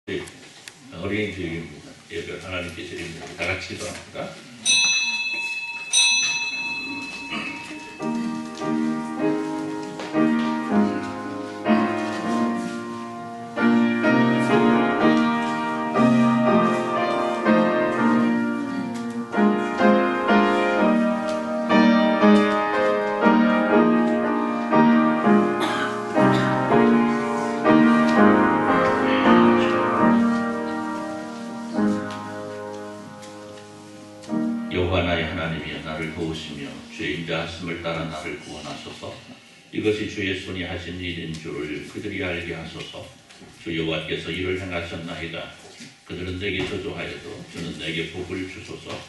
어린이 교육입니다. 예배를 하나님께 드립니다. 다 같이 기도합니다. 여호와 나의 하나님이여, 나를 도우시며 주의 인자하심을 따라 나를 구원하소서. 이것이 주의 손이 하신 일인 줄을 그들이 알게 하소서. 주 여호와께서 이를 행하셨나이다. 그들은 내게 저주하여도 주는 내게 복을 주소서.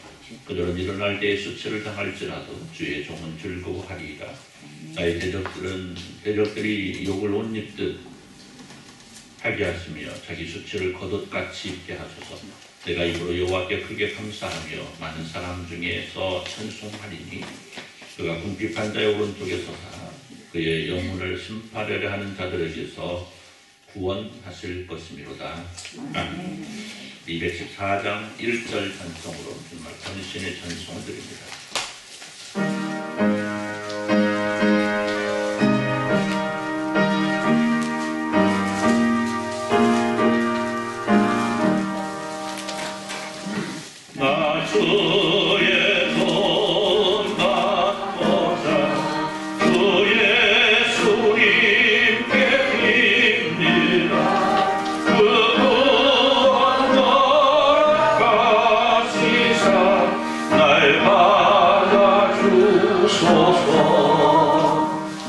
그들은 일어날 때에 수치를 당할지라도 주의 종은 즐거워하리이다. 나의 대적들이 욕을 옷 입듯 하게 하시며 자기 수치를 겉옷같이 입게 하소서. 내가 입으로 여호와께 크게 감사하며 많은 사람 중에서 찬송하리니 그가 궁핍한 자의 오른쪽에 서사 그의 영혼을 심판하려 하는 자들에게서 구원하실 것이미로다. 아멘. 214장 1절 찬송으로 정말 전신의 찬송을 드립니다.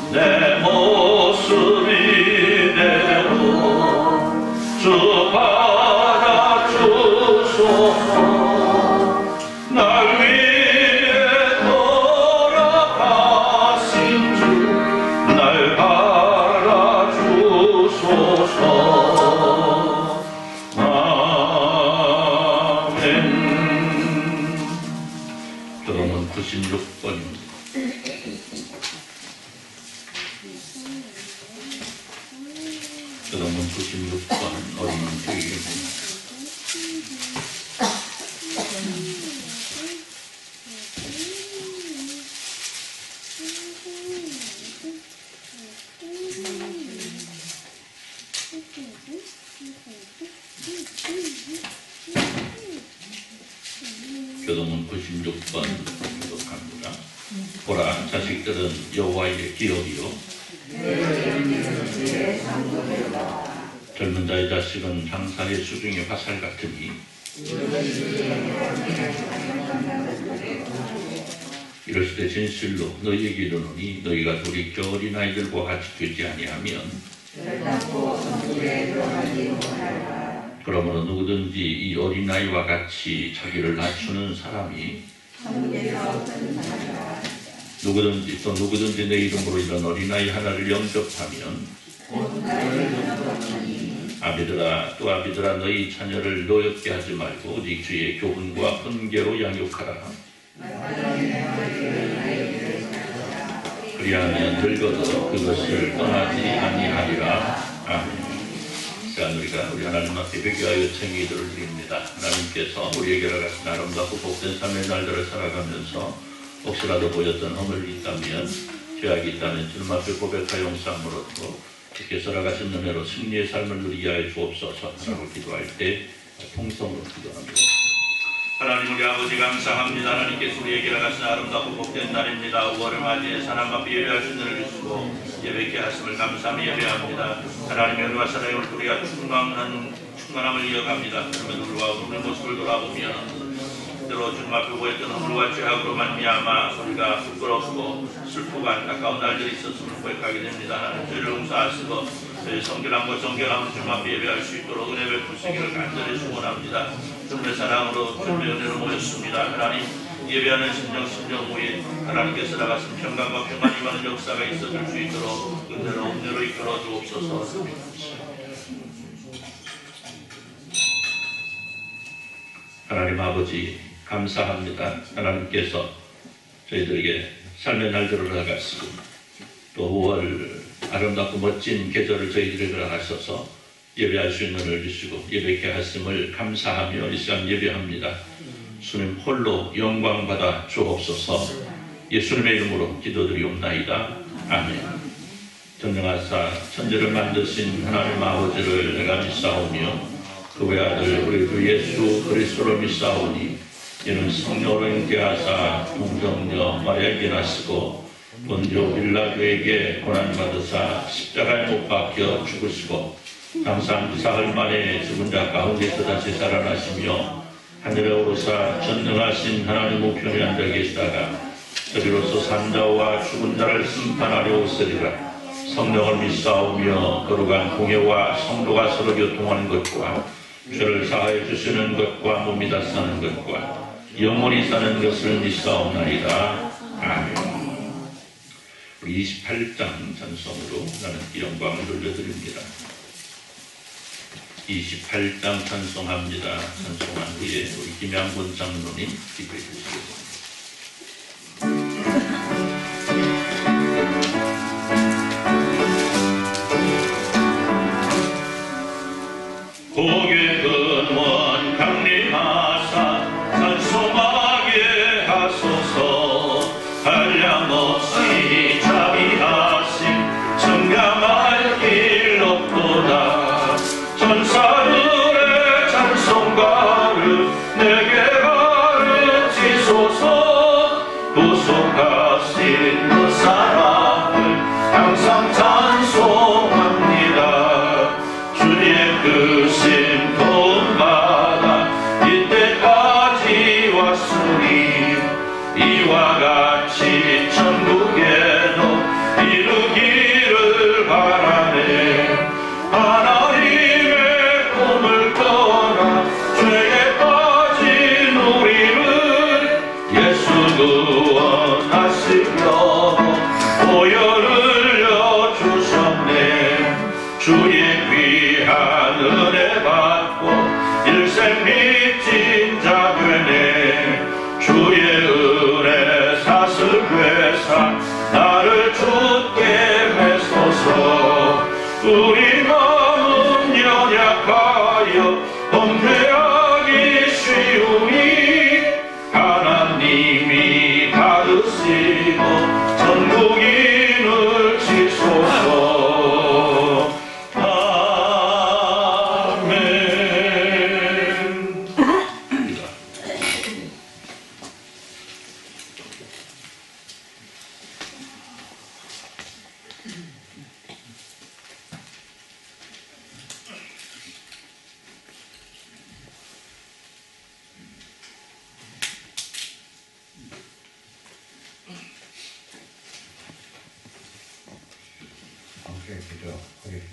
내 모습 이대로 주 받아주소서. 날 위해 돌아가신 주 날 받아주소서. 아멘. 결혼은 96번입니다. 그동안 96번 어린이 교육입니다. 교동은 96번 기록합니다. 보라, 자식들은 여호와의 기업이요 젊은 자의 자식은 장사의 수중의 화살 같으니 이르시되 진실로 너희에게 이르노니 너희가 돌이켜 어린아이들과 같이 되지 아니하면 그러므로 누구든지 이 어린아이와 같이 자기를 낮추는 사람이 누구든지 내 이름으로 이런 어린아이 하나를 영접하면 아비들아 너희 자녀를 노엽게 하지 말고 네 주의 교훈과 훈계로 양육하라. 그리하면 늙어도 그것을 떠나지 아니하리라. 아멘. 자, 우리 하나님 앞에 회개하여 청기도를 드립니다. 하나님께서 우리에게 같은 아름답고 복된 삶의 날들을 살아가면서 혹시라도 보였던 허물이 있다면, 죄악이 있다면 주님 앞에 고백하여 용서함으로써 쉽게 살아가신 은혜로 승리의 삶을 누리게 하여 주옵소서. 라고 기도할 때 통성으로 기도합니다. 하나님 우리 아버지 감사합니다. 하나님께서 우리에게 가신 아름답고 복된 날입니다. 5월을 맞이해 하나님 앞에 예배할 수 있는 주시고 예배케 하심을 감사하며 예배합니다. 하나님의 은혜와 사랑의 우리가 충만함을 이어갑니다. 그러면 우리와 우리 모습을 돌아보면 그대로 주님 앞에 보였던 허물과 죄악으로 말미암아 우리가 부끄럽고 슬프고 안타까운 날들이 있었음을 고백하게 됩니다. 하나님 죄를 용서하시고 저희 성결함과 정결함을 주님 앞에 예배할 수 있도록 은혜 베푸시기를 간절히 축원합니다. 주님의 사랑으로 주님의 은혜로 모였습니다. 하나님 예배하는 심정 후에 하나님께서 나가신 평강과 평안이 많은 역사가 있어줄 수 있도록 은혜로 이끌어 주옵소서. 하나님 아버지 감사합니다. 하나님께서 저희들에게 삶의 날들을 허락하시고 또 5월 아름답고 멋진 계절을 저희들에게 허락하셔서 예배할 수 있는 은혜를 주시고 예배케 하심을 감사하며 이 시간 예배합니다. 주님 홀로 영광 받아 주옵소서. 예수님의 이름으로 기도드리옵나이다. 아멘. 전능하사 천지를 만드신 하나님 아버지를 내가 믿사오며 그 외아들 우리 주 예수 그리스도를 믿사오니 이는 성령으로 인계하사 동정녀 마리아에게 나시고 본디오 빌라도에게 고난받으사 십자가에 못 박혀 죽으시고 장사한 사흘 만에 죽은 자 가운데서 다시 살아나시며 하늘에 오르사 전능하신 하나님 우편에 앉아 계시다가 저리로서 산자와 죽은 자를 심판하려 오시리라. 성령을 믿사오며 거룩한 공예와 성도가 서로 교통하는 것과 죄를 사하여 주시는 것과 몸이 다 사는 것과 영원히 사는 것을 믿사옵나이다. 아멘. 우리 28장 찬송으로 나는 영광을 돌려드립니다. 28장 찬송합니다. 찬송한 후에 우리 김양군 장로님 기도해 주시겠습니다. 고개 근원 강림하사 찬송하게 하소서. 한량없이 자비하심 청량할 길 없도다. 전사들의 찬송가를 내게 가르치소서. 구속하신 그 사랑을 항상 찬송합니다. 주의 크신 도움받아 이때까지 왔으니 이와 같이 천국에도 이루기를 바라네. 하나님의 꿈을 떠나 죄에 빠진 우리를 예수 구원하시려 보혈을 흘려주셨네. 주의 귀한 은혜 받고 일생 빚진 자 되네. 주의 은혜 사슬 회사 나를 주께 하소서. 우리 마음은 연약하여 범죄하기 쉬우니 하나님이 다루시고 전국인을 지소서. 아멘. 함께 기도하겠습니다.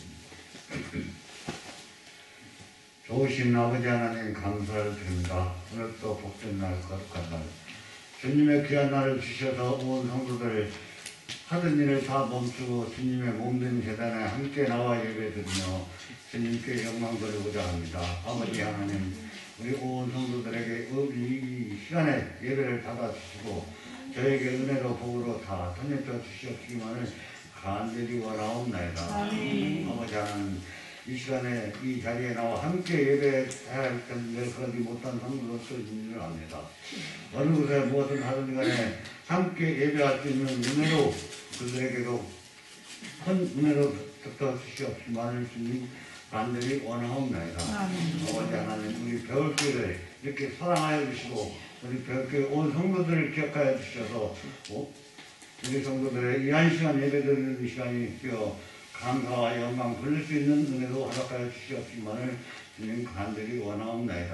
좋으신 아버지 하나님 감사를 드립니다. 오늘도 복된 날, 거룩한 날, 주님의 귀한 날을 주셔서 온 성도들 하던 일을 다 멈추고 주님의 몸된 재단에 함께 나와 예배드리며 주님께 영광 돌리고자 합니다. 아버지 하나님, 우리 온 성도들에게 이 시간에 예배를 받아주시고 저에게 은혜로 복으로 다 던져져 주시옵기만을 간절히 원하옵나이다. 아버지 하나님, 이 시간에 이 자리에 나와 함께 예배해야 할 텐데 그러지 못한 성도로서 있는 줄 압니다. 어느 곳에 무엇을 하든 간에 함께 예배할 수 있는 은혜로 그들에게도 큰 은혜로 덮어 주시옵기만을 주님 간절히 원하옵나이다. 아버지 하나님, 우리 배울교회를 이렇게 사랑하여 주시고 우리 배울교회 온 성도들을 기억하여 주셔서 우리 성도들의 이 한 시간 예배드리는 시간이 되어 감사와 영광 돌릴 수 있는 은혜로 허락하여 주시옵기만을 주님 간절히 원하옵나이다.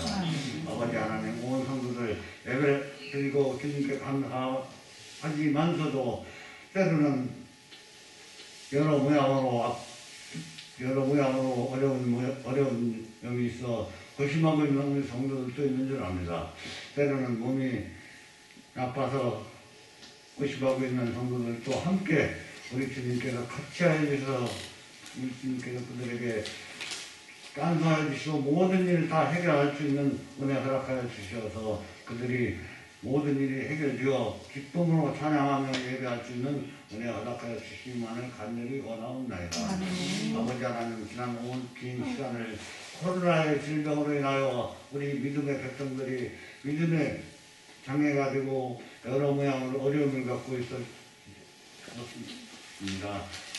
아버지 하나님, 온 성도들 예배를 드리고 주님께 감사하지만서도 때로는 여러 모양으로 어려운 점이 있어 고심하고 있는 우리 성도들도 있는 줄 압니다. 때로는 몸이 나빠서 고심하고 있는 성도들도 함께 우리 주님께서 같이 하여 주셔서 우리 주님께서 그들에게 간사하여 주시고 모든 일을 다 해결할 수 있는 은혜 허락하여 주셔서 그들이 모든 일이 해결되어 기쁨으로 찬양하며 예배할 수 있는 은혜 허락하여 주시기만을 간절히 원하옵나이다. 아버지 하나님, 지난 온 긴 시간을 코로나의 질병으로 인하여 우리 믿음의 백성들이 믿음의 장애가 되고 여러 모양으로 어려움을 갖고 있었습니다.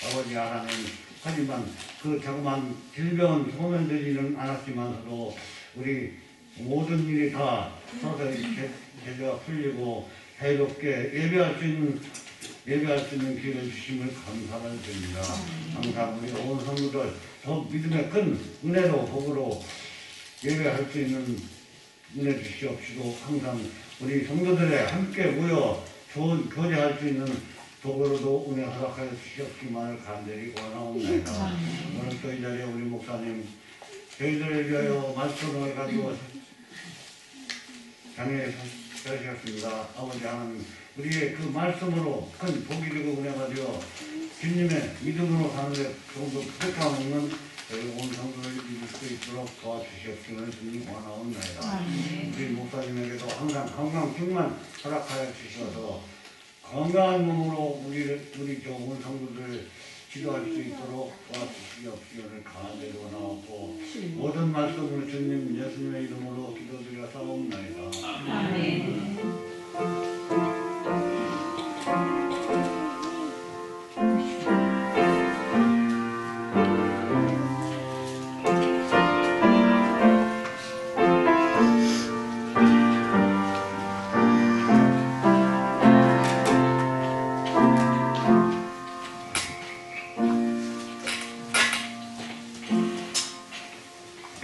아버지 하나님, 하지만 그 자그마한 질병은 소멸되지는 않았지만서도 우리 모든 일이 다 서서히 제재가 풀리고 해롭게 예배할 수 있는 기회를 주심을 감사를 드립니다. 항상 우리 온 성도들 더 믿음의 큰 은혜로 복으로 예배할 수 있는 은혜 주시옵시고 항상 우리 성도들의 함께 모여 좋은 교제할 수 있는 복으로도 은혜 허락하여 주시옵기만을 간절히 원하옵나이다. 오늘 또 이 자리에 우리 목사님 저희들을 위하여 말씀을 가지고 장애에 서셨습니다. 아버지 하나님, 우리의 그 말씀으로 큰 복이 되고 은혜가 되어 주님의 믿음으로 사는데 조금 더 쾌감 없는 저희 온 성도를 이룰 수 있도록 도와주시옵기를 주님 원하옵나이다. 우리 목사님에게도 항상 건강 충만 허락하여 주셔서 건강한 몸으로 우리 온 성도들 기도할 수 있도록 도와주시옵기를 간절히 원하옵고 모든 말씀을 주님 예수님의 이름으로 기도드려 싸움나이다. 아멘.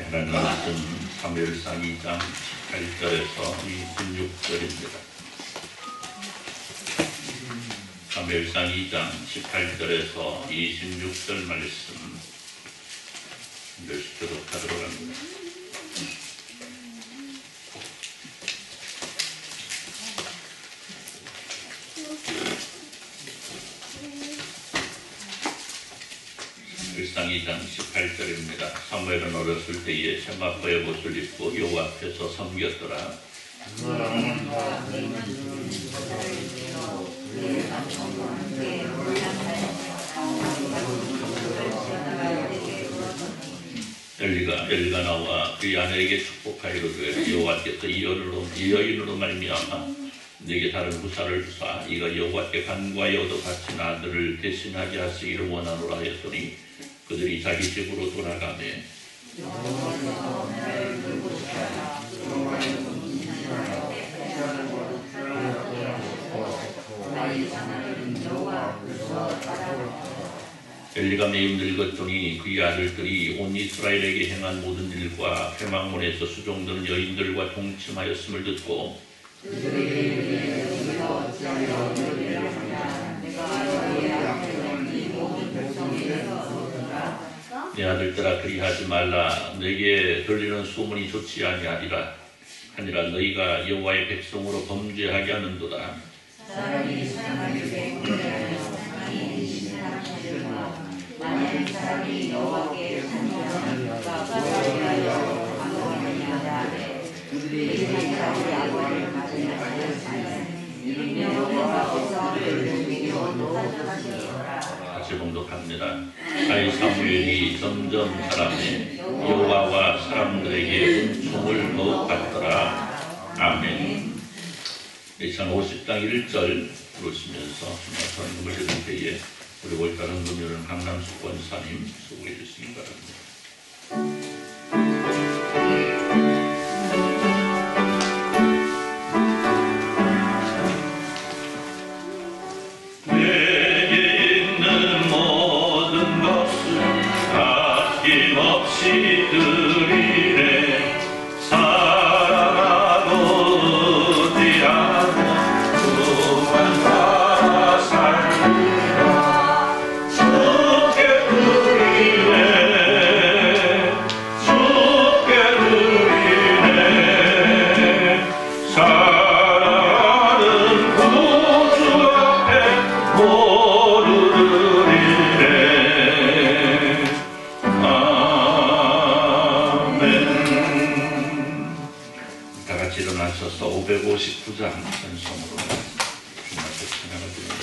하나님 말씀 사무엘상 2장 18절에서 26절입니다. 사무엘상 2장 18절에서 26절 말씀 교독 하도록 합니다. 사무엘상 2장 18절입니다. 사무엘은 어렸을 때에 세마포의 옷을 입고 여호와 앞에서 섬겼더라. 엘리가 나와 그의 아내에게 축복하이로되 여호와께서 이 여인으로 말미암아 네게 다른 후사를 주사 이가 여호와께 간구하여 바친 아들을 대신하게 하시기를 원하노라 하였더니 그들이 자기 집으로 돌아가매 엘리가 매우 늙었더니 그의 아들들이 온 이스라엘에게 행한 모든 일과 회막문에서 수종드는 여인들과 동침하였음을 듣고 내 아들들아 그리하지 말라. 내게 들리는 소문이 좋지 아니하리라. 너희가 여호와의 백성으로 범죄하게 하는도다. 만일 사람이 여호와께 범죄하여 방언하냐 그들이 자기 아버지를 맞으면 이는 여호와가 백성을 죽이려고 하시니라. 같이 봉독합니다. 아이 사무엘이 점점 자라매 여호와와 사람들에게 은총을 더욱 받더라. 아멘. 2050장 1절 부르시면서 말씀을 읽을 때에 우리 올바른 금요일은 강남수 권사님 수고해 주시기 바랍니다. 내게 있는 모든 것을 아낌없이 드리네. 사랑하고 의지하며 그만 살아 살리라. 일어나셔서 559장 찬송으로 주님 앞에 찬양을 드립니다.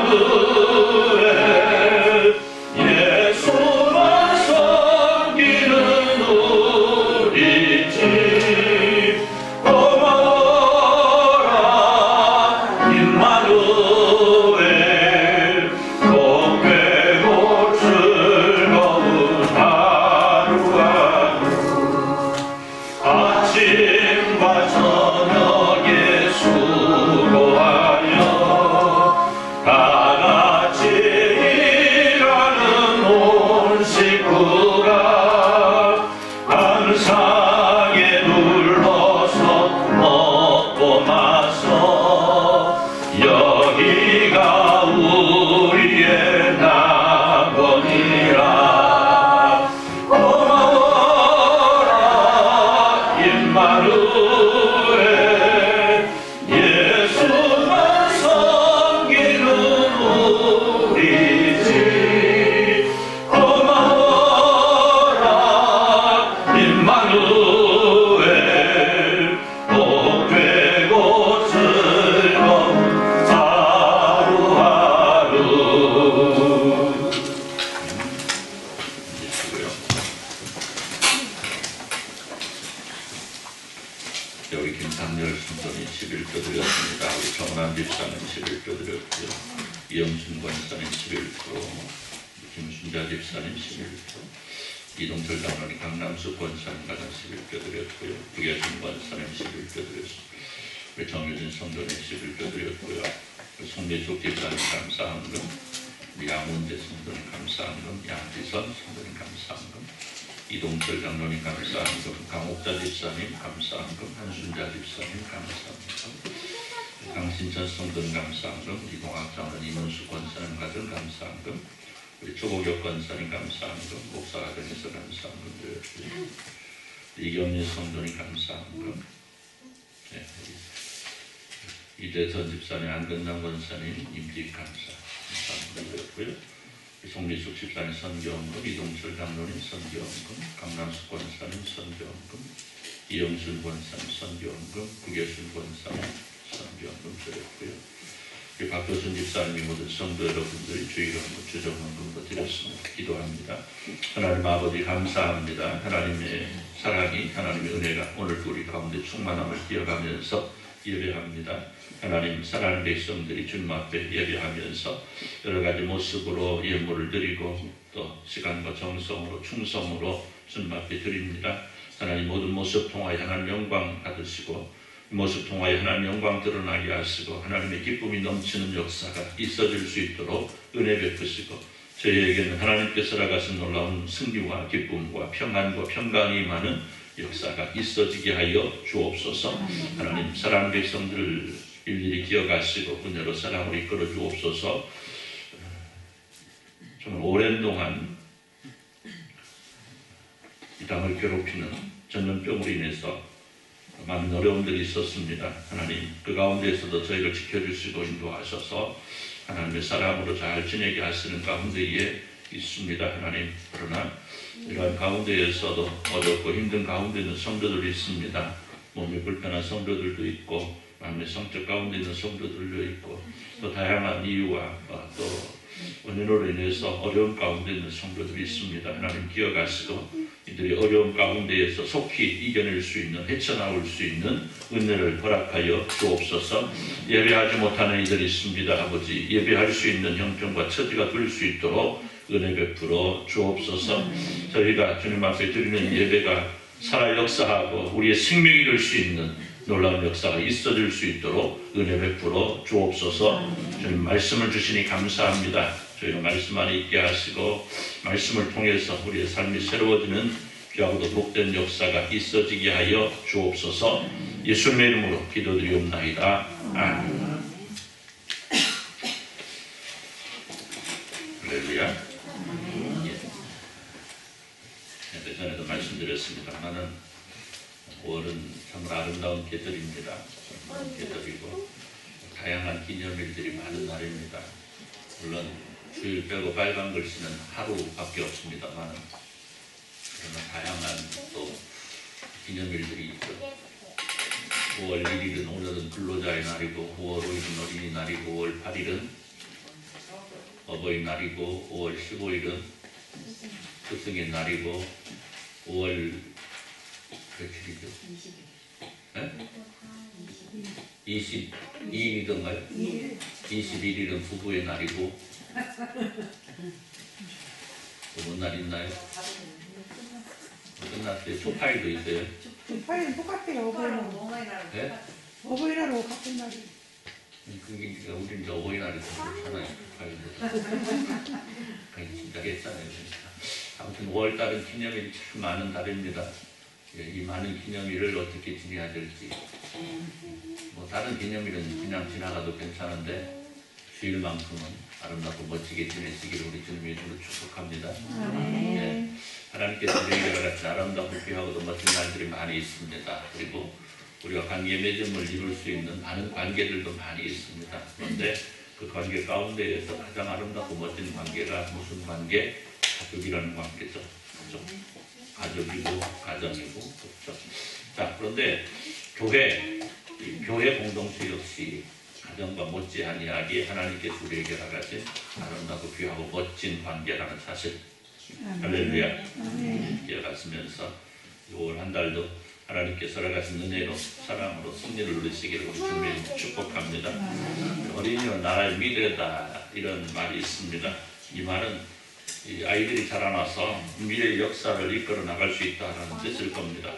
임마누엘 예수만 섬기는 우리 집 고마워라 임마누엘 복되고 즐거운 하루하루 아침과 저녁에 수고하여 다같이 일하는 온 식구가 감사하게 눌러서 먹고 나서 여기가 우리의 낙원이라 고마워라 임마누엘 예수만 섬기는 우리 집 고마워라 임마누엘 복되고 즐거운 하루하루 여기 김상열 순전이 11조 드렸습니다. 우리 정남 집사님 11조 드렸고요. 이영순 권사님 11조, 김순자 집사님 11조, 이동철 장로님 강남수 권사님 가장 11조 드렸고요. 부계준 권사님 11조 드렸습니다. 우리 정유진 성도님 11조 드렸고요. 송대숙 집사님 감사한금, 양훈재 성도님 감사한금, 양지선 성도님 감사한금, 이동철 장로님 감사한금, 강옥자 집사님 감사한금, 한순자 집사님 감사한금, 강신천 성도님 감사한금, 이동학 장로님, 이문수 권사님 가정 감사한금, 우리 조국혁 권사님 감사한금, 목사 가정에서 감사한금 드렸고요. 이경리 성도님 감사한금, 네, 이대선 집사님, 안근남 권사님, 임직 감사한금 드렸고요. 송리숙 집사님 선교원금, 이동철 장로님 선교원금, 강남수 권사님 선교원금, 이영순 권사님 선교원금, 구계순 권사님 선교원금 드렸고요. 박효순 집사님이 모든 성도 여러분들이 주일원금, 주정원금도 드렸습니다. 기도합니다. 하나님 아버지 감사합니다. 하나님의 사랑이, 하나님의 은혜가 오늘도 우리 가운데 충만함을 기억하면서 예배합니다. 하나님 사랑하는 백성들이 주님 앞에 예배하면서 여러 가지 모습으로 예물을 드리고 또 시간과 정성으로 충성으로 주님 앞에 드립니다. 하나님 모든 모습 통하여 하나님 영광 받으시고 모습 통하여 하나님 영광 드러나게 하시고 하나님의 기쁨이 넘치는 역사가 있어질 수 있도록 은혜 베푸시고 저희에게는 하나님께서 나가신 놀라운 승리와 기쁨과 평안과 평강이 임하는 역사가 있어지게 하여 주옵소서. 하나님 사랑하는 백성들을 일일이 기억하시고 은혜로 사랑으로 이끌어 주옵소서. 정말 오랜 동안 이 땅을 괴롭히는 전염병으로 인해서 많은 어려움들이 있었습니다. 하나님 그 가운데에서도 저희를 지켜주시고 인도하셔서 하나님의 사랑으로 잘 지내게 하시는 가운데에 있습니다. 하나님 그러나 이러한 가운데에서도 어렵고 힘든 가운데 있는 성도들이 있습니다. 몸이 불편한 성도들도 있고 마음의 성적 가운데 있는 성도들도 있고 또 다양한 이유와 또 원인으로 인해서 어려운 가운데 있는 성도들이 있습니다. 하나님 기억하시고 이들이 어려운 가운데에서 속히 이겨낼 수 있는 헤쳐나올 수 있는 은혜를 허락하여 주옵소서. 예배하지 못하는 이들이 있습니다. 아버지 예배할 수 있는 형편과 처지가 될 수 있도록 은혜 베풀어 주옵소서. 저희가 주님 앞에 드리는 예배가 살아 역사하고 우리의 생명이 될 수 있는 놀라운 역사가 있어질 수 있도록 은혜 베풀어 주옵소서. 주님 말씀을 주시니 감사합니다. 저희가 말씀 안에 있게 하시고 말씀을 통해서 우리의 삶이 새로워지는 귀하고도 복된 역사가 있어지게 하여 주옵소서. 예수님의 이름으로 기도드리옵나이다. 아멘. 할렐루야. 전에도 말씀드렸습니다만은 5월은 정말 아름다운 계절입니다. 계절이고 다양한 기념일들이 많은 날입니다. 물론 주일 빼고 빨간 글씨는 하루밖에 없습니다만 그러나 다양한 또 기념일들이 있죠. 5월 1일은 오늘은 근로자의 날이고 5월 5일은 어린이날이고 5월 8일은 어버이날이고 5월 15일은 스승의 날이고 5월 며칠이죠? 22일이던가요? 21일은 부부의 날이고 또 뭔 날 있나요? 끝났어요. 초파일도 있어요. 파일은 똑같아요. 어버이날. 네? 어버이날하고 같은 날이. 그게 우리는 이제 어버이날이 더 좋잖아요. 초파일보다. 진짜 했잖아요. 아무튼 5월달은 기념일이 참 많은 달입니다. 이 많은 기념일을 어떻게 지내야 될지. 뭐 다른 기념일은 그냥 지나가도 괜찮은데 주일만큼은 아름답고 멋지게 지내시기를 우리 주님의 이름으로 축복합니다. 네. 하나님께서 우리에게 같이 아름답고 귀하고도 멋진 날들이 많이 있습니다. 그리고 우리가 관계 맺음을 이룰 수 있는 많은 관계들도 많이 있습니다. 그런데 그 관계 가운데에서 가장 아름답고 멋진 관계가 무슨 관계? 가족이라는 관계죠. 그렇죠? 가족이고 가정이고 그렇죠. 자, 그런데 교회 공동체 역시 가정과 못지아니하게 하나님께서 우리에게 허가하신 아름답고 귀하고 멋진 관계라는 사실. 할렐루야. 기억하시면서 5월 한 달도 하나님께서 허락하신 은혜로 사랑으로 승리를 누리시기를 우리 주님 축복합니다. 어린이는 나라의 미래다 이런 말이 있습니다. 이 말은 이 아이들이 자라나서 미래의 역사를 이끌어 나갈 수 있다는 뜻일 겁니다.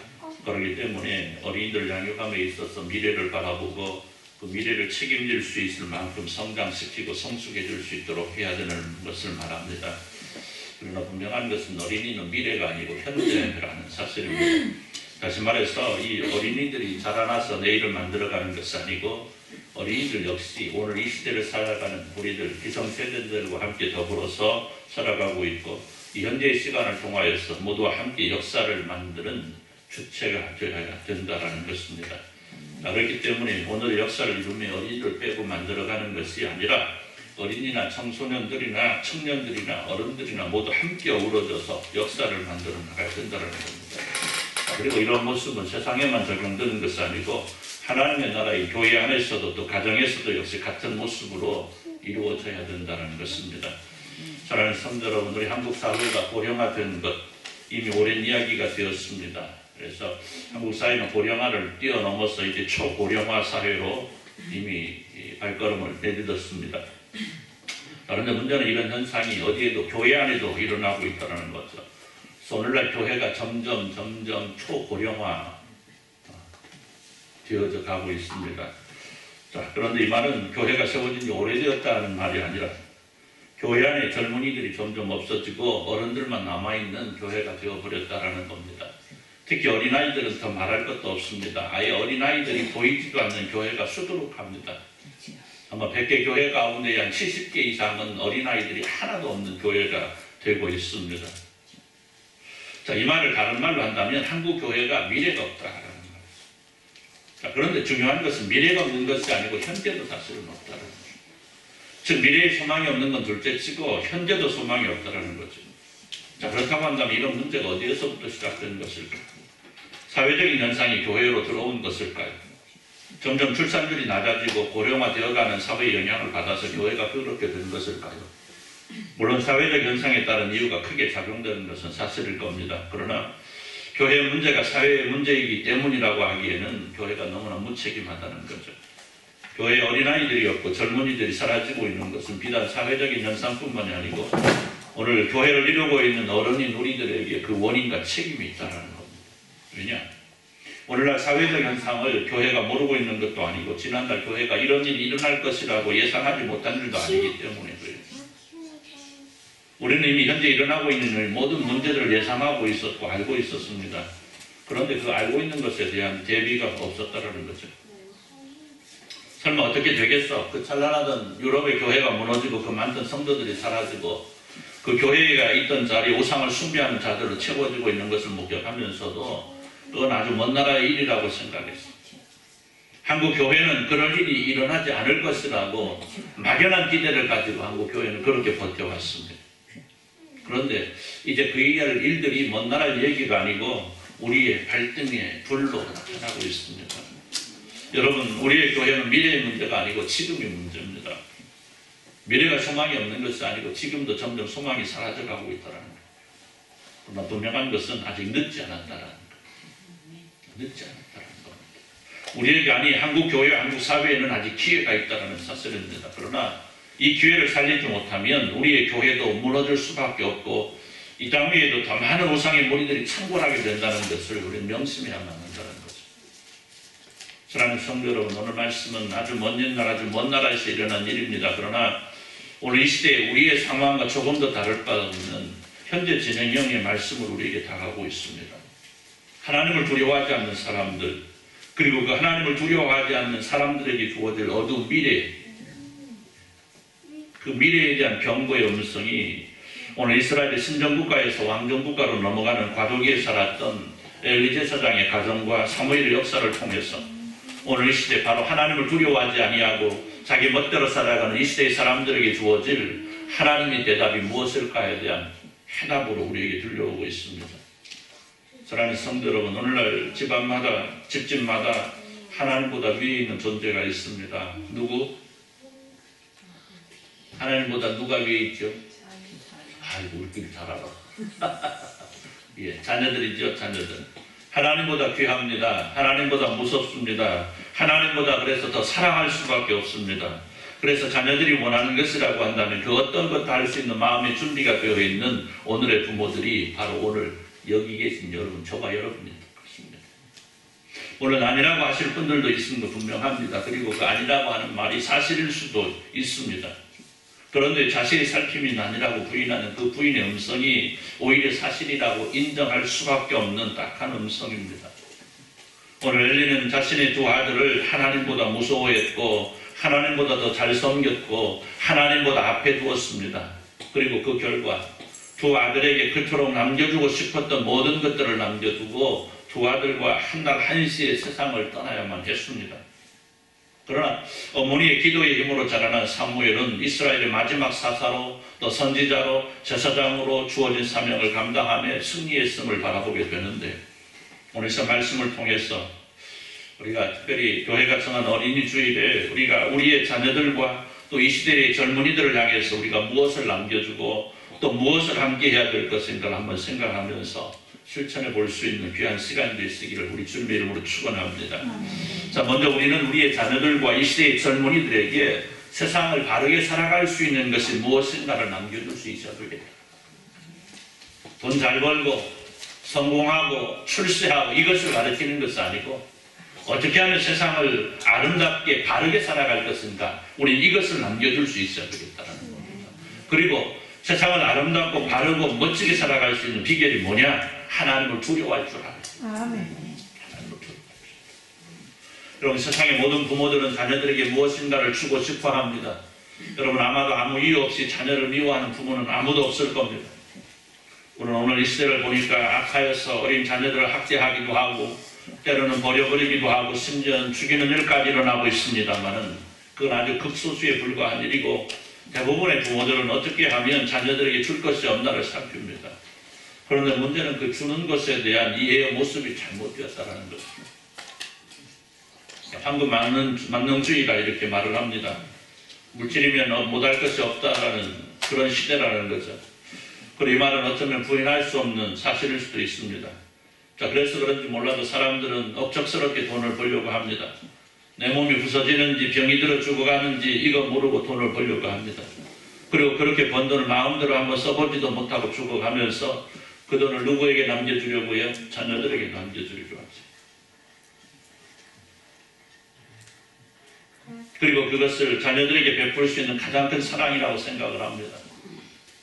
그렇기 때문에 어린이들 양육함에 있어서 미래를 바라보고 그 미래를 책임질 수 있을 만큼 성장시키고 성숙해 줄 수 있도록 해야 되는 것을 말합니다. 그러나 분명한 것은 어린이는 미래가 아니고 현재라는 사실입니다. 다시 말해서 이 어린이들이 자라나서 내일을 만들어가는 것이 아니고 어린이들 역시 오늘 이 시대를 살아가는 우리들 기성세대들과 함께 더불어서 살아가고 있고 이 현재의 시간을 통하여서 모두와 함께 역사를 만드는 주체가 되어야 된다는 것입니다. 그렇기 때문에 오늘의 역사를 이루며 어린이들 빼고 만들어가는 것이 아니라 어린이나 청소년들이나 청년들이나 어른들이나 모두 함께 어우러져서 역사를 만들어 나가야 된다는 겁니다. 그리고 이런 모습은 세상에만 적용되는 것이 아니고 하나님의 나라의 교회 안에서도 또 가정에서도 역시 같은 모습으로 이루어져야 된다는 것입니다. 사랑하는 성도 여러분, 우리 한국 사회가 고령화된 것 이미 오랜 이야기가 되었습니다. 그래서 한국 사회는 고령화를 뛰어넘어서 이제 초고령화 사회로 이미 발걸음을 내딛었습니다. 그런데 문제는 이런 현상이 어디에도 교회 안에도 일어나고 있다는 거죠. 오늘날 교회가 점점 초고령화 되어져 가고 있습니다. 자, 그런데 이 말은 교회가 세워진 지 오래되었다는 말이 아니라 교회 안에 젊은이들이 점점 없어지고 어른들만 남아있는 교회가 되어버렸다는 겁니다. 특히 어린아이들은 더 말할 것도 없습니다. 아예 어린아이들이 보이지도 않는 교회가 수두룩합니다. 아마 100개 교회 가운데 한 70개 이상은 어린아이들이 하나도 없는 교회가 되고 있습니다. 자, 이 말을 다른 말로 한다면 한국 교회가 미래가 없다라는 말이죠. 자, 그런데 중요한 것은 미래가 없는 것이 아니고 현재도 사실은 없다라는 거죠. 즉 미래에 소망이 없는 건 둘째치고 현재도 소망이 없다라는 거죠. 자, 그렇다고 한다면 이런 문제가 어디에서부터 시작된 것일까요? 사회적인 현상이 교회로 들어온 것일까요? 점점 출산율이 낮아지고 고령화되어가는 사회의 영향을 받아서 교회가 그렇게 된 것일까요? 물론 사회적 현상에 따른 이유가 크게 작용되는 것은 사실일 겁니다. 그러나 교회의 문제가 사회의 문제이기 때문이라고 하기에는 교회가 너무나 무책임하다는 거죠. 교회에 어린아이들이 없고 젊은이들이 사라지고 있는 것은 비단 사회적인 현상뿐만이 아니고 오늘 교회를 이루고 있는 어른인 우리들에게 그 원인과 책임이 있다는 겁니다. 왜냐? 오늘날 사회적 현상을 교회가 모르고 있는 것도 아니고 지난날 교회가 이런 일이 일어날 것이라고 예상하지 못한 일도 아니기 때문에 그래요. 우리는 이미 현재 일어나고 있는 모든 문제들을 예상하고 있었고 알고 있었습니다. 그런데 그 알고 있는 것에 대한 대비가 없었다는 거죠. 설마 어떻게 되겠어? 그 찬란하던 유럽의 교회가 무너지고 그 많던 성도들이 사라지고 그 교회가 있던 자리에 우상을 숭배하는 자들로 채워지고 있는 것을 목격하면서도 그건 아주 먼 나라의 일이라고 생각했어요. 한국 교회는 그런 일이 일어나지 않을 것이라고 막연한 기대를 가지고 한국 교회는 그렇게 버텨왔습니다. 그런데 이제 그 일들이 먼 나라의 얘기가 아니고 우리의 발등에 불로 나타나고 있습니다. 여러분, 우리의 교회는 미래의 문제가 아니고 지금의 문제입니다. 미래가 소망이 없는 것이 아니고 지금도 점점 소망이 사라져가고 있다는 거예요. 그러나 분명한 것은 아직 늦지 않았다는 거예요. 늦지 않았다는 겁니다. 우리에게 아니 한국 교회, 한국 사회에는 아직 기회가 있다는 사실입니다. 그러나 이 기회를 살리지 못하면 우리의 교회도 무너질 수밖에 없고 이 땅 위에도 더 많은 우상의 무리들이 창궐하게 된다는 것을 우리는 명심해야만 한다는 거죠. 사랑하는 성도 여러분, 오늘 말씀은 아주 먼 옛날, 아주 먼 나라에서 일어난 일입니다. 그러나 오늘 이 시대에 우리의 상황과 조금 더 다를 바 없는 현재 진행형의 말씀을 우리에게 다가오고 있습니다. 하나님을 두려워하지 않는 사람들, 그리고 그 하나님을 두려워하지 않는 사람들에게 주어질 어두운 미래, 그 미래에 대한 경고의 음성이 오늘 이스라엘의 신정국가에서 왕정국가로 넘어가는 과도기에 살았던 엘리 제사장의 가정과 사무엘의 역사를 통해서 오늘 이 시대 바로 하나님을 두려워하지 아니하고 자기 멋대로 살아가는 이 시대의 사람들에게 주어질 하나님의 대답이 무엇일까에 대한 해답으로 우리에게 들려오고 있습니다. 사랑하는 성도 여러분, 오늘날 집안마다, 집집마다 하나님보다 위에 있는 존재가 있습니다. 누구? 하나님보다 누가 위에 있죠? 아이고, 우리끼리 잘 알아. 예, 자녀들이죠, 자녀들. 하나님보다 귀합니다. 하나님보다 무섭습니다. 하나님보다 그래서 더 사랑할 수밖에 없습니다. 그래서 자녀들이 원하는 것이라고 한다면 그 어떤 것도 할 수 있는 마음의 준비가 되어 있는 오늘의 부모들이 바로 오늘 여기 계신 여러분, 저와 여러분입니다. 그렇습니다. 물론 아니라고 하실 분들도 있는 거 분명합니다. 그리고 그 아니라고 하는 말이 사실일 수도 있습니다. 그런데 자신의 살핌이 아니라고 부인하는 그 부인의 음성이 오히려 사실이라고 인정할 수밖에 없는 딱한 음성입니다. 오늘 엘리는 자신의 두 아들을 하나님보다 무서워했고 하나님보다 더 잘 섬겼고 하나님보다 앞에 두었습니다. 그리고 그 결과 두 아들에게 그토록 남겨주고 싶었던 모든 것들을 남겨두고 두 아들과 한날 한시에 세상을 떠나야만 했습니다. 그러나 어머니의 기도의 힘으로 자라난 사무엘은 이스라엘의 마지막 사사로 또 선지자로 제사장으로 주어진 사명을 감당하며 승리했음을 바라보게 되는데 오늘 이 말씀을 통해서 우리가 특별히 교회가 정한 어린이 주일에 우리가 우리의 자녀들과 또 이 시대의 젊은이들을 향해서 우리가 무엇을 남겨주고 또 무엇을 함께 해야 될 것인가를 한번 생각하면서 실천해 볼 수 있는 귀한 시간이 되시기를 우리 주님의 이름으로 축원합니다. 자, 먼저 우리는 우리의 자녀들과 이 시대의 젊은이들에게 세상을 바르게 살아갈 수 있는 것이 무엇인가를 남겨줄 수 있어야 되겠다. 돈 잘 벌고 성공하고 출세하고 이것을 가르치는 것이 아니고 어떻게 하면 세상을 아름답게 바르게 살아갈 것인가, 우리 이것을 남겨줄 수 있어야 되겠다는 겁니다. 그리고 세상을 아름답고 바르고 멋지게 살아갈 수 있는 비결이 뭐냐? 하나님을 두려워할 줄 알아요. 아멘. 여러분, 세상의 모든 부모들은 자녀들에게 무엇인가를 주고 싶어 합니다. 여러분, 아마도 아무 이유 없이 자녀를 미워하는 부모는 아무도 없을 겁니다. 우리는 오늘 이 시대를 보니까 악하여서 어린 자녀들을 학대하기도 하고 때로는 버려버리기도 하고 심지어는 죽이는 일까지 일어나고 있습니다만은 그건 아주 극소수에 불과한 일이고 대부분의 부모들은 어떻게 하면 자녀들에게 줄 것이 없나를 살핍니다. 그런데 문제는 그 주는 것에 대한 이해의 모습이 잘못되었다는 것입니다. 황금 만능주의가 이렇게 말을 합니다. 물질이면 못할 것이 없다라는 그런 시대라는 거죠. 그리고 이 말은 어쩌면 부인할 수 없는 사실일 수도 있습니다. 자, 그래서 그런지 몰라도 사람들은 억척스럽게 돈을 벌려고 합니다. 내 몸이 부서지는지 병이 들어 죽어가는지 이거 모르고 돈을 벌려고 합니다. 그리고 그렇게 번 돈을 마음대로 한번 써보지도 못하고 죽어가면서 그 돈을 누구에게 남겨주려고요? 자녀들에게 남겨주려고 하죠. 그리고 그것을 자녀들에게 베풀 수 있는 가장 큰 사랑이라고 생각을 합니다.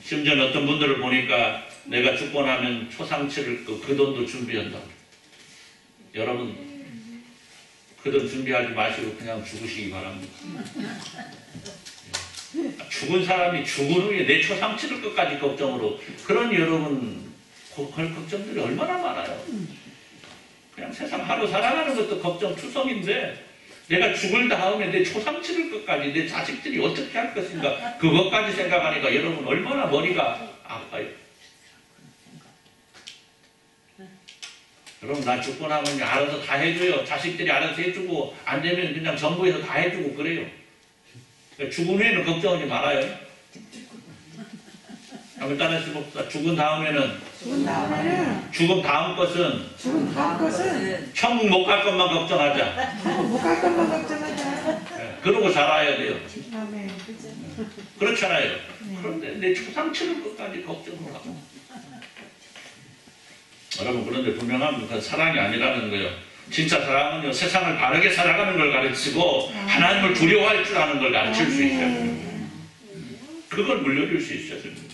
심지어 어떤 분들을 보니까 내가 죽고 나면 초상치를 그 돈도 준비한다고. 여러분, 그 돈 준비하지 마시고 그냥 죽으시기 바랍니다. 죽은 사람이 죽은 후에 내 초상치를 끝까지 걱정으로, 그런 여러분 걱정들이 얼마나 많아요. 그냥 세상 하루 살아가는 것도 걱정 투성인데 내가 죽을 다음에 내 초상치를 끝까지 내 자식들이 어떻게 할 것인가, 그것까지 생각하니까 여러분 얼마나 머리가 아파요. 여러분, 나 죽고 나면 알아서 다 해줘요. 자식들이 알아서 해주고 안 되면 그냥 정부에서 다 해주고 그래요. 죽은 후에는 걱정하지 말아요. 한번 따라서 봅시다. 죽은 다음에는 죽은 다음에는 죽음 다음 것은 죽은 다음 것은 천국 못 갈 것만 걱정하자. 못 갈 것만 걱정하자. 그러고 살아야 돼요. 아멘. 그렇잖아요. 그런데 내 조상 치는 것까지 걱정을 하고. 여러분, 그런데 분명한 건 사랑이 아니라는 거예요. 진짜 사랑은요, 세상을 바르게 살아가는 걸 가르치고 하나님을 두려워할 줄 아는 걸 가르칠 수 있어야 됩니다. 그걸 물려줄 수 있어야 됩니다.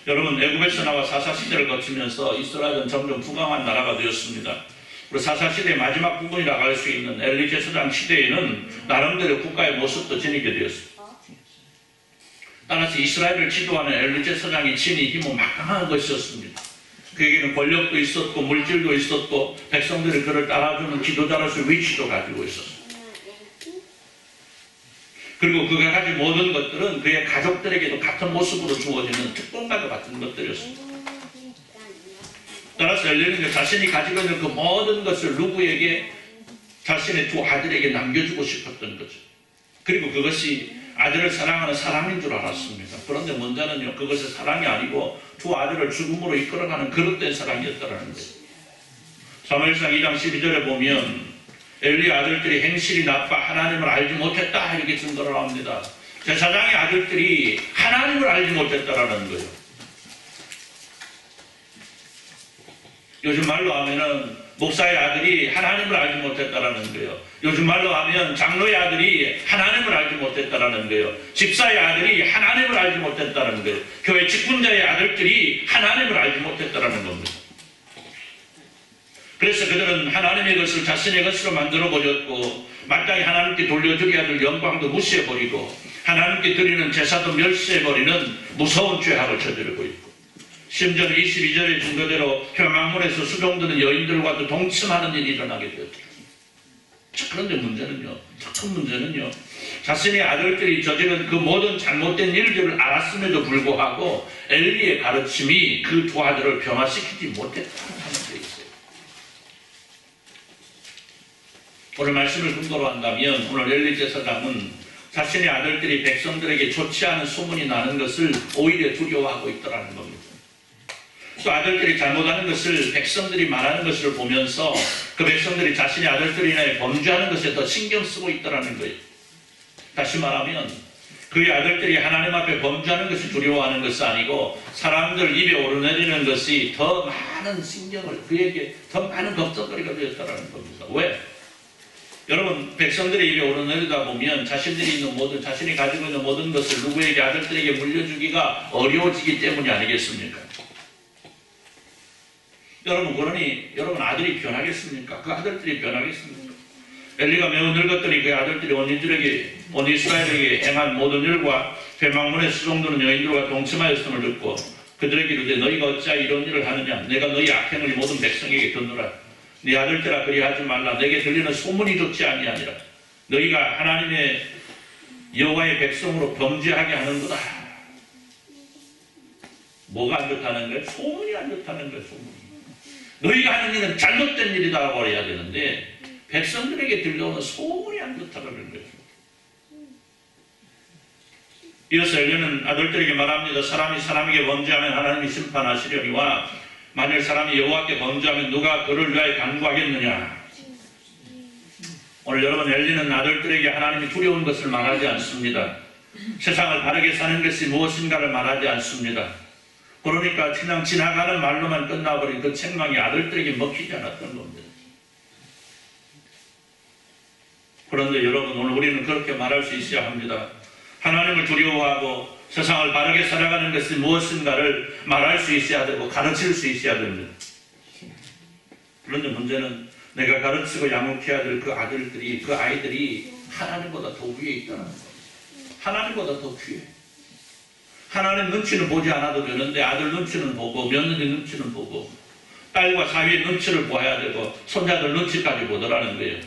여러분, 애굽에서 나와 사사시대를 거치면서 이스라엘은 점점 부강한 나라가 되었습니다. 그리고 사사시대의 마지막 부분이라고 할 수 있는 엘리 제사장 시대에는 나름대로 국가의 모습도 지니게 되었습니다. 따라서 이스라엘을 지도하는 엘리 제사장이 지닌 힘은 막강한 것이었습니다. 그에게는 권력도 있었고 물질도 있었고 백성들이 그를 따라주는 지도자로서 위치도 가지고 있었습니다. 그리고 그가 가진 모든 것들은 그의 가족들에게도 같은 모습으로 주어지는 특권과도 같은 것들이었습니다. 따라서 엘리는 자신이 가지고 있는 그 모든 것을 누구에게, 자신의 두 아들에게 남겨주고 싶었던 거죠. 그리고 그것이 아들을 사랑하는 사랑인 줄 알았습니다. 그런데 문제는요, 그것이 사랑이 아니고 두 아들을 죽음으로 이끌어가는 그릇된 사랑이었다는 거예요. 사무엘상 2장 12절에 보면 엘리 아들들이 행실이 나빠 하나님을 알지 못했다 이렇게 증거를 합니다. 제사장의 아들들이 하나님을 알지 못했다라는 거예요. 요즘 말로 하면은 목사의 아들이 하나님을 알지 못했다라는 거예요. 요즘 말로 하면 장로의 아들이 하나님을 알지 못했다라는 거예요. 집사의 아들이 하나님을 알지 못했다라는 거예요. 교회 직분자의 아들들이 하나님을 알지 못했다라는 겁니다. 그래서 그들은 하나님의 것을 자신의 것으로 만들어 버렸고 마땅히 하나님께 돌려드려야 될 영광도 무시해버리고 하나님께 드리는 제사도 멸시해버리는 무서운 죄악을 저지르고 있고, 심지어 22절의 증거대로 회막문에서 수종드는 여인들과도 동침하는 일이 일어나게 되었다. 그런데 문제는요, 큰 문제는요, 자신의 아들들이 저지른 그 모든 잘못된 일들을 알았음에도 불구하고 엘리의 가르침이 그 두 아들을 변화시키지 못했다는 데 있어요. 오늘 말씀을 근거로 한다면 오늘 엘리 제사장은 자신의 아들들이 백성들에게 좋지 않은 소문이 나는 것을 오히려 두려워하고 있더라는 겁니다. 또 아들들이 잘못하는 것을 백성들이 말하는 것을 보면서 그 백성들이 자신의 아들들이 인하여 범죄하는 것에 더 신경 쓰고 있더라는 거예요. 다시 말하면 그의 아들들이 하나님 앞에 범죄하는 것을 두려워하는 것이 아니고 사람들 입에 오르내리는 것이 더 많은 신경을, 그에게 더 많은 걱정거리가 되었다는 겁니다. 왜? 여러분, 백성들의 입에 오르내리다 보면 자신들이 있는 모든, 자신이 가지고 있는 모든 것을 누구에게, 아들들에게 물려주기가 어려워지기 때문이 아니겠습니까? 여러분, 그러니 여러분 아들이 변하겠습니까? 그 아들들이 변하겠습니까? 엘리가 매우 늙었더니 그 아들들이 온 이스라엘에게 행한 모든 일과 회막문에 수종드는 여인들과 동침하였음을 듣고 그들에게 이르되 너희가 어찌하여 이런 일을 하느냐? 내가 너희 악행을 모든 백성에게 듣노라. 네 아들들아 그리하지 말라. 내게 들리는 소문이 좋지 아니하니라. 너희가 하나님의 여호와의 백성으로 범죄하게 하는구나. 뭐가 안 좋다는 거예요? 소문이 안 좋다는 거예요. 소문이. 너희가 하는 일은 잘못된 일이라고 해야 되는데 백성들에게 들려오는 소문이 안 좋다는 거예요. 이어서 엘리는 아들들에게 말합니다. 사람이 사람에게 범죄하면 하나님이 심판하시려니와 만일 사람이 여호와께 범죄하면 누가 그를 위하여 간구하겠느냐. 오늘 여러분, 엘리는 아들들에게 하나님이 두려운 것을 말하지 않습니다. 세상을 바르게 사는 것이 무엇인가를 말하지 않습니다. 그러니까 그냥 지나가는 말로만 끝나버린 그 책망이 아들들에게 먹히지 않았던 겁니다. 그런데 여러분, 오늘 우리는 그렇게 말할 수 있어야 합니다. 하나님을 두려워하고 세상을 바르게 살아가는 것이 무엇인가를 말할 수 있어야 되고 가르칠 수 있어야 됩니다. 그런데 문제는 내가 가르치고 양육해야 될 그 아들들이, 그 아이들이 하나님보다 더 위에 있다는 거예요. 하나님보다 더 귀해. 하나님 눈치는 보지 않아도 되는데 아들 눈치는 보고 며느리 눈치는 보고 딸과 사위의 눈치를 보아야 되고 손자들 눈치까지 보더라는 거예요.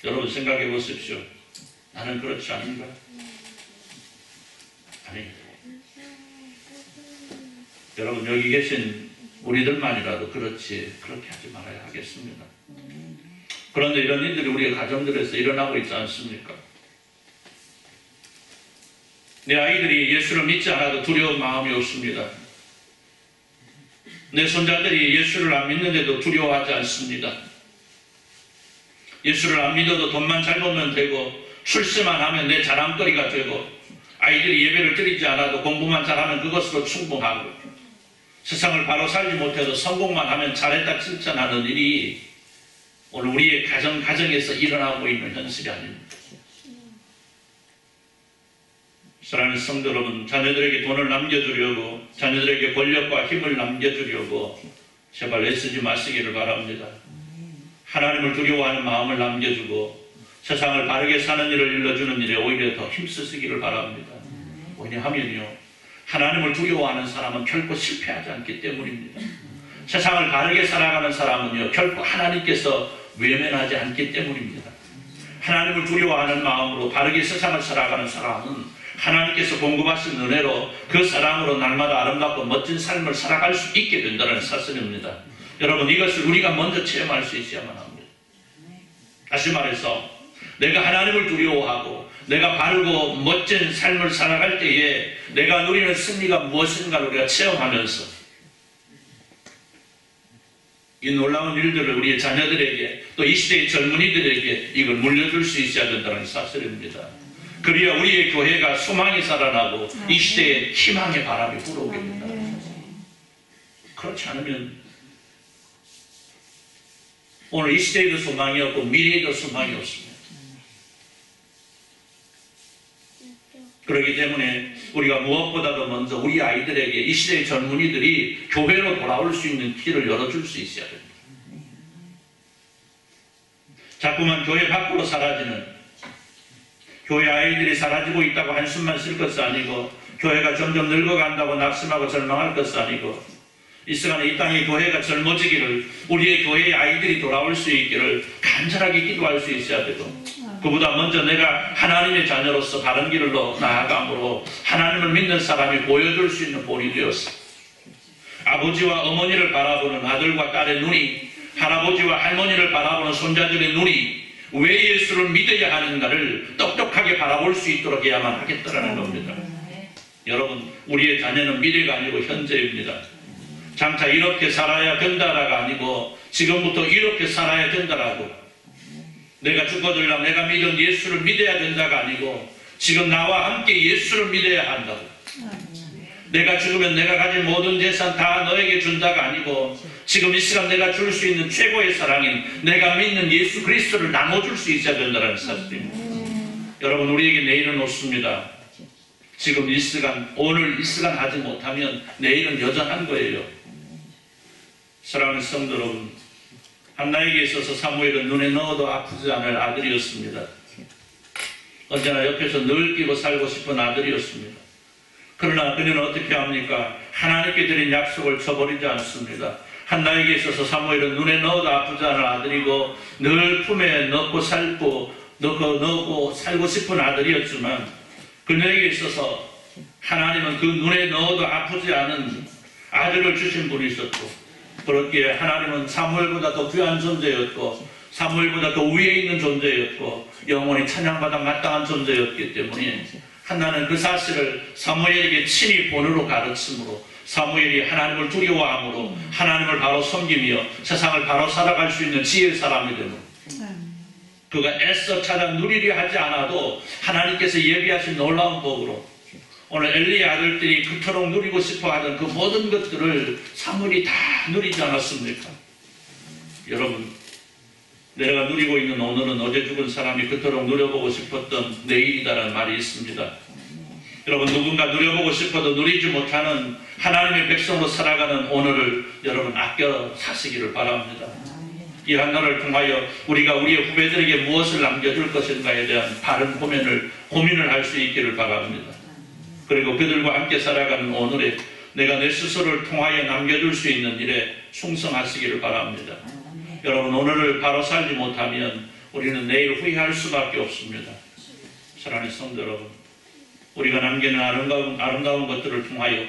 여러분 생각해 보십시오. 나는 그렇지 않은가? 아니, 여러분 여기 계신 우리들만이라도 그렇게 하지 말아야 하겠습니다. 그런데 이런 일들이 우리의 가정들에서 일어나고 있지 않습니까? 내 아이들이 예수를 믿지 않아도 두려운 마음이 없습니다. 내 손자들이 예수를 안 믿는데도 두려워하지 않습니다. 예수를 안 믿어도 돈만 잘 벌면 되고 출세만 하면 내 자랑거리가 되고 아이들이 예배를 드리지 않아도 공부만 잘하면 그것으로 충분하고 세상을 바로 살지 못해도 성공만 하면 잘했다 칭찬하는 일이 오늘 우리의 가정에서 일어나고 있는 현실이 아닙니다. 사랑하는 성도 여러분, 자녀들에게 돈을 남겨주려고 자녀들에게 권력과 힘을 남겨주려고 제발 애쓰지 마시기를 바랍니다. 하나님을 두려워하는 마음을 남겨주고 세상을 바르게 사는 일을 일러주는 일에 오히려 더 힘쓰시기를 바랍니다. 왜냐하면요, 하나님을 두려워하는 사람은 결코 실패하지 않기 때문입니다. 세상을 바르게 살아가는 사람은요, 결코 하나님께서 외면하지 않기 때문입니다. 하나님을 두려워하는 마음으로 바르게 세상을 살아가는 사람은 하나님께서 공급하신 은혜로 그 사랑으로 날마다 아름답고 멋진 삶을 살아갈 수 있게 된다는 사실입니다. 여러분, 이것을 우리가 먼저 체험할 수 있어야만 합니다. 다시 말해서 내가 하나님을 두려워하고 내가 바르고 멋진 삶을 살아갈 때에 내가 누리는 승리가 무엇인가를 우리가 체험하면서 이 놀라운 일들을 우리의 자녀들에게 또 이 시대의 젊은이들에게 이걸 물려줄 수 있어야 된다는 사실입니다. 그래야 우리의 교회가 소망이 살아나고 이 시대에 희망의 바람이 불어오게 된다. 그렇지 않으면 오늘 이 시대에도 소망이 없고 미래에도 소망이 없습니다. 그렇기 때문에 우리가 무엇보다도 먼저 우리 아이들에게 이 시대의 젊은이들이 교회로 돌아올 수 있는 길을 열어줄 수 있어야 됩니다. 자꾸만 교회 밖으로 사라지는, 교회 아이들이 사라지고 있다고 한숨만 쉴 것이 아니고 교회가 점점 늙어간다고 낙심하고 절망할 것이 아니고 이 시간에 이 땅의 교회가 젊어지기를, 우리의 교회의 아이들이 돌아올 수 있기를 간절하게 기도할 수 있어야 되고, 그보다 먼저 내가 하나님의 자녀로서 바른 길로 나아감으로 하나님을 믿는 사람이 보여줄 수 있는 본이 되었어. 아버지와 어머니를 바라보는 아들과 딸의 눈이, 할아버지와 할머니를 바라보는 손자들의 눈이 왜 예수를 믿어야 하는가를 똑똑하게 바라볼 수 있도록 해야만 하겠다라는 겁니다. 여러분, 우리의 자녀는 미래가 아니고 현재입니다. 장차 이렇게 살아야 된다라가 아니고 지금부터 이렇게 살아야 된다라고, 내가 죽어들라 내가 믿은 예수를 믿어야 된다가 아니고 지금 나와 함께 예수를 믿어야 한다고, 내가 죽으면 내가 가진 모든 재산 다 너에게 준다가 아니고 지금 이 시간 내가 줄 수 있는 최고의 사랑인 내가 믿는 예수 그리스도를 나눠줄 수 있어야 된다는 사실입니다. 여러분, 우리에게 내일은 없습니다. 지금 이 시간, 오늘 이 시간 하지 못하면 내일은 여전한 거예요. 사랑하는 성도 여러분, 한나에게 있어서 사무엘은 눈에 넣어도 아프지 않을 아들이었습니다. 언제나 옆에서 늘 끼고 살고 싶은 아들이었습니다. 그러나 그녀는 어떻게 합니까? 하나님께 드린 약속을 저버리지 않습니다. 한나에게 있어서 사무엘은 눈에 넣어도 아프지 않을 아들이고 늘 품에 넣고 살고 싶은 아들이었지만, 그녀에게 있어서 하나님은 그 눈에 넣어도 아프지 않은 아들을 주신 분이 있었고, 그렇기에 하나님은 사무엘보다 더 귀한 존재였고 사무엘보다 더 위에 있는 존재였고 영원히 찬양받아 마땅한 존재였기 때문에 한나는 그 사실을 사무엘에게 친히 본으로 가르침으로 사무엘이 하나님을 두려워함으로 하나님을 바로 섬기며 세상을 바로 살아갈 수 있는 지혜의 사람이 되는, 그가 애써 찾아 누리려 하지 않아도 하나님께서 예비하신 놀라운 복으로 오늘 엘리의 아들들이 그토록 누리고 싶어하던 그 모든 것들을 사무엘이 다 누리지 않았습니까? 여러분, 내가 누리고 있는 오늘은 어제 죽은 사람이 그토록 누려보고 싶었던 내일이다라는 말이 있습니다. 여러분, 누군가 누려보고 싶어도 누리지 못하는 하나님의 백성으로 살아가는 오늘을 여러분 아껴 사시기를 바랍니다. 이 한날을 통하여 우리가 우리의 후배들에게 무엇을 남겨줄 것인가에 대한 바른 고민을 할 수 있기를 바랍니다. 그리고 그들과 함께 살아가는 오늘에 내가 내 스스로를 통하여 남겨줄 수 있는 일에 충성하시기를 바랍니다. 여러분, 오늘을 바로 살지 못하면 우리는 내일 후회할 수밖에 없습니다. 사랑하는 성도 여러분, 우리가 남기는 아름다운 것들을 통하여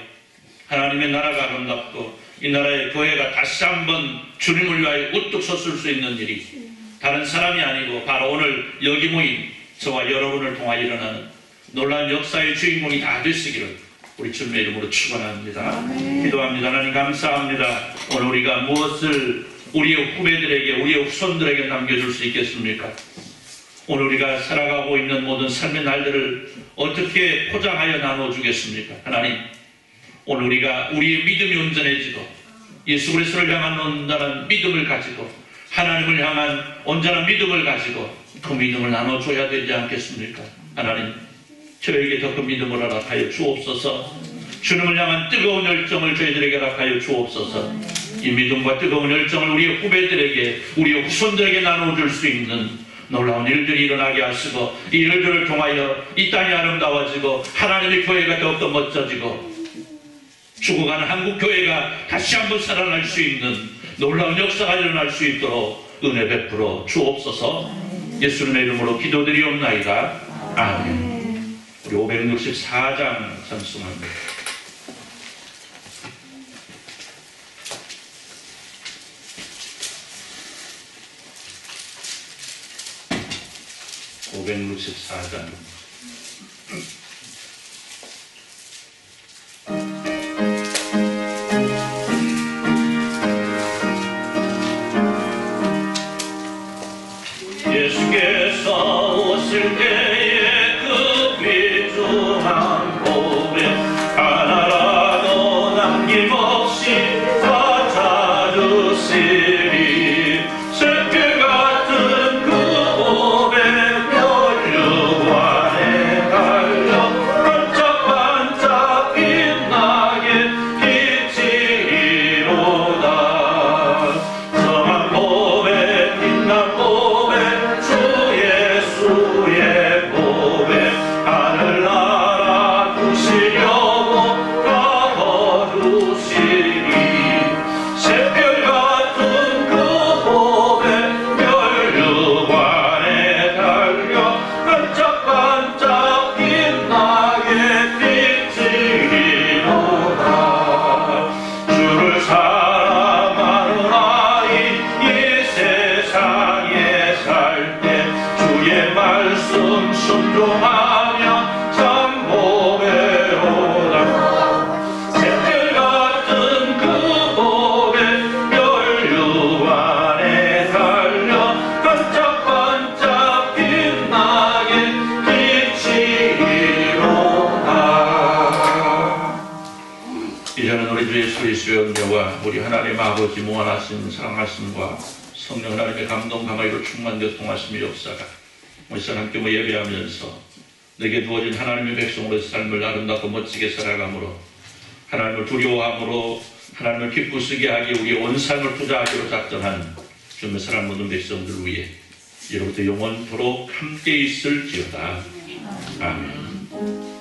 하나님의 나라가 아름답고 이 나라의 교회가 다시 한번 주님을 위하여 우뚝 섰을 수 있는 일이 다른 사람이 아니고 바로 오늘 여기 모인 저와 여러분을 통하여 일어나는 놀라운 역사의 주인공이 다 되시기를 우리 주님의 이름으로 축원합니다. 기도합니다. 하나님 감사합니다. 오늘 우리가 무엇을 우리의 후배들에게, 우리의 후손들에게 남겨줄 수 있겠습니까? 오늘 우리가 살아가고 있는 모든 삶의 날들을 어떻게 포장하여 나눠주겠습니까? 하나님, 오늘 우리가 우리의 믿음이 온전해지고 예수 그리스도를 향한 온전한 믿음을 가지고 하나님을 향한 온전한 믿음을 가지고 그 믿음을 나눠줘야 되지 않겠습니까? 하나님, 저에게 더 그 믿음을 허락하여 주옵소서. 주님을 향한 뜨거운 열정을 저희들에게 허락하여 주옵소서. 이 믿음과 뜨거운 열정을 우리의 후배들에게, 우리의 후손들에게 나눠줄 수 있는 놀라운 일들이 일어나게 하시고, 이 일들을 통하여 이 땅이 아름다워지고 하나님의 교회가 더욱더 멋져지고 죽어가는 한국 교회가 다시 한번 살아날 수 있는 놀라운 역사가 일어날 수 있도록 은혜 베풀어 주옵소서. 예수님의 이름으로 기도드리옵나이다. 아멘. 우리 564장 찬송합니다. 예수께서 오실 때에 그 귀중한 복에 하나라도 남김없이 다 찾으시리. 새벽 같은 그 복에 혈육관에 달려 반짝반짝 빛나게 빛이로다. 정한 복에 빛난 복에 주 예수의 복에 하늘나라 두시려고 다 거두시리. 새별 같은 그 복에 멸류관에 달려 반짝반짝 빛나게 빛이로다. 주를 사랑하는 아이 이 세상에 살 때 주의 말씀 순종하며 참 보배로다. 새별 같은 그 복에 멸류관에 달려 반짝반짝 빛나게 빛이로다. 이제는 우리 주 예수 그리스도의 은혜와 우리 하나님 아버지 무한하신 사랑하심과 성령 하나님의 감동 강화로 충만되어 통하심의 역사가 우리 함께 예배하면서 내게 주어진 하나님의 백성으로서 삶을 아름답고 멋지게 살아감으로, 하나님을 두려워함으로 하나님을 기쁘시게 하기 위해 온 삶을 투자하기로 작정한 주님의 사랑 모든 백성들 위해 이로부터 영원토록 함께 있을지어다. 아멘.